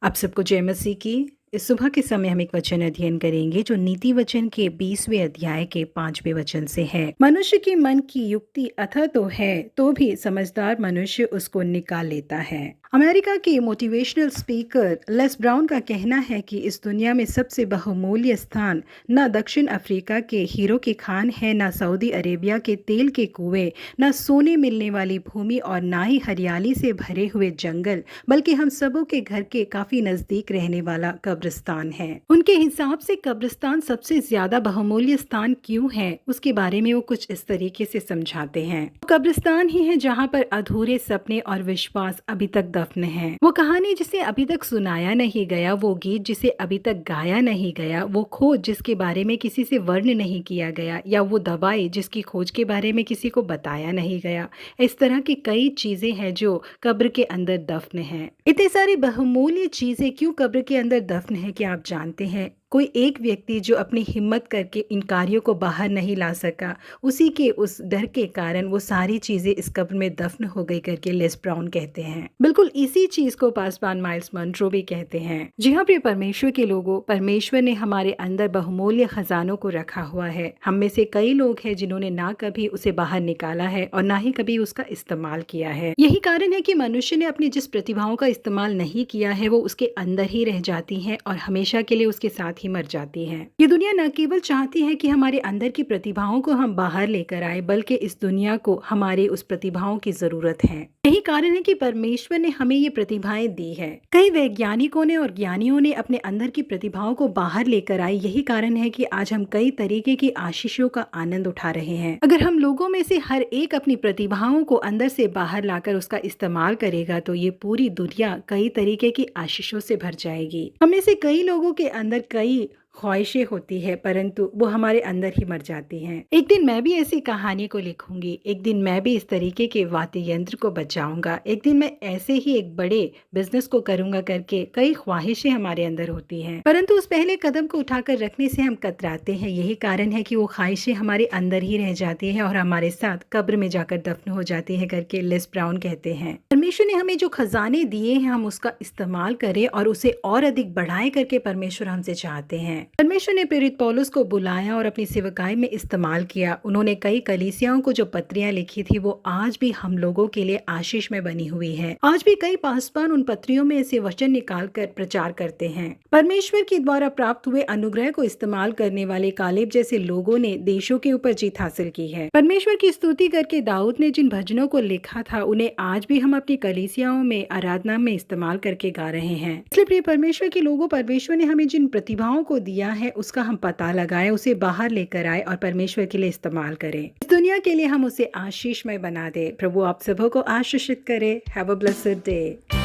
आप सबको जय मसीह की। इस सुबह के समय हम एक वचन अध्ययन करेंगे जो नीति वचन के 20वें अध्याय के 5वें वचन से है। मनुष्य के मन की युक्ति अथाह तो है, तो भी समझदार मनुष्य उसको निकाल लेता है। अमेरिका के मोटिवेशनल स्पीकर लेस ब्राउन का कहना है कि इस दुनिया में सबसे बहुमूल्य स्थान न दक्षिण अफ्रीका के हीरो की खान है, न सऊदी अरेबिया के तेल के कुएं, न सोने मिलने वाली भूमि और न ही हरियाली से भरे हुए जंगल, बल्कि हम सबों के घर के काफी नजदीक रहने वाला कब्रिस्तान है। उनके हिसाब से कब्रिस्तान सबसे ज्यादा बहुमूल्य स्थान क्यों है, उसके बारे में वो कुछ इस तरीके से समझाते हैं। कब्रिस्तान ही है जहाँ पर अधूरे सपने और विश्वास अभी तक दफन है। वो कहानी जिसे अभी तक सुनाया नहीं गया, वो गीत जिसे अभी तक गाया नहीं गया, वो खोज जिसके बारे में किसी से वर्ण नहीं किया गया, या वो दवाई जिसकी खोज के बारे में किसी को बताया नहीं गया। इस तरह की कई चीजें हैं जो कब्र के अंदर दफन है। इतनी सारी बहुमूल्य चीजें क्यों कब्र के अंदर दफन है, क्या आप जानते हैं? कोई एक व्यक्ति जो अपनी हिम्मत करके इन कार्यों को बाहर नहीं ला सका, उसी के उस डर के कारण वो सारी चीजें इस कब्र में दफन हो गई करके लेस ब्राउन कहते हैं। बिल्कुल इसी चीज को पासवान माइल्स मनरो भी कहते हैं। जी हाँ प्रिय परमेश्वर के लोगों, परमेश्वर ने हमारे अंदर बहुमूल्य खजानों को रखा हुआ है। हम में से कई लोग हैं जिन्होंने ना कभी उसे बाहर निकाला है और ना ही कभी उसका इस्तेमाल किया है। यही कारण है कि मनुष्य ने अपनी जिस प्रतिभाओं का इस्तेमाल नहीं किया है वो उसके अंदर ही रह जाती हैं और हमेशा के लिए उसके साथ ही मर जाती हैं। ये दुनिया न केवल चाहती है कि हमारे अंदर की प्रतिभाओं को हम बाहर लेकर आए, बल्कि इस दुनिया को हमारे उस प्रतिभाओं की जरूरत है। यही कारण है कि परमेश्वर ने हमें ये प्रतिभाएं दी है। कई वैज्ञानिकों ने और ज्ञानियों ने अपने अंदर की प्रतिभाओं को बाहर लेकर आए। यही कारण है कि आज हम कई तरीके की आशीषों का आनंद उठा रहे हैं। अगर हम लोगों में से हर एक अपनी प्रतिभाओं को अंदर से बाहर लाकर उसका इस्तेमाल करेगा तो ये पूरी दुनिया कई तरीके की आशीषों से भर जाएगी। हम में से कई लोगों के अंदर कई ख्वाहिशें होती है, परंतु वो हमारे अंदर ही मर जाती हैं। एक दिन मैं भी ऐसी कहानी को लिखूंगी, एक दिन मैं भी इस तरीके के वाद्य यंत्र को बजाऊंगा, एक दिन मैं ऐसे ही एक बड़े बिजनेस को करूंगा करके कई ख्वाहिशें हमारे अंदर होती हैं, परंतु उस पहले कदम को उठाकर रखने से हम कतराते हैं। यही कारण है कि वो ख्वाहिशें हमारे अंदर ही रह जाती है और हमारे साथ कब्र में जाकर दफन हो जाती है करके लेस ब्राउन कहते हैं। परमेश्वर ने हमें जो खजाने दिए हैं हम उसका इस्तेमाल करें और उसे और अधिक बढ़ाए करके परमेश्वर हमसे चाहते हैं। परमेश्वर ने प्रेरित पौलुस को बुलाया और अपनी सेवकाई में इस्तेमाल किया। उन्होंने कई कलीसियाओं को जो पत्रियां लिखी थी वो आज भी हम लोगों के लिए आशीष में बनी हुई है। आज भी कई पासवान उन पत्रियों में से वचन निकाल कर प्रचार करते हैं। परमेश्वर के द्वारा प्राप्त हुए अनुग्रह को इस्तेमाल करने वाले कालेब जैसे लोगों ने देशों के ऊपर जीत हासिल की है। परमेश्वर की स्तुति करके दाऊद ने जिन भजनों को लिखा था उन्हें आज भी हम अपनी कलीसियाओं में आराधना में इस्तेमाल करके गा रहे हैं। इसलिए प्रिय परमेश्वर के लोगों, परमेश्वर ने हमें जिन प्रतिभाओं को दिया है उसका हम पता लगाएं, उसे बाहर लेकर आए और परमेश्वर के लिए इस्तेमाल करें। इस दुनिया के लिए हम उसे आशीषमय बना दे। प्रभु आप सबों को आशीषित करे। Have a blessed day.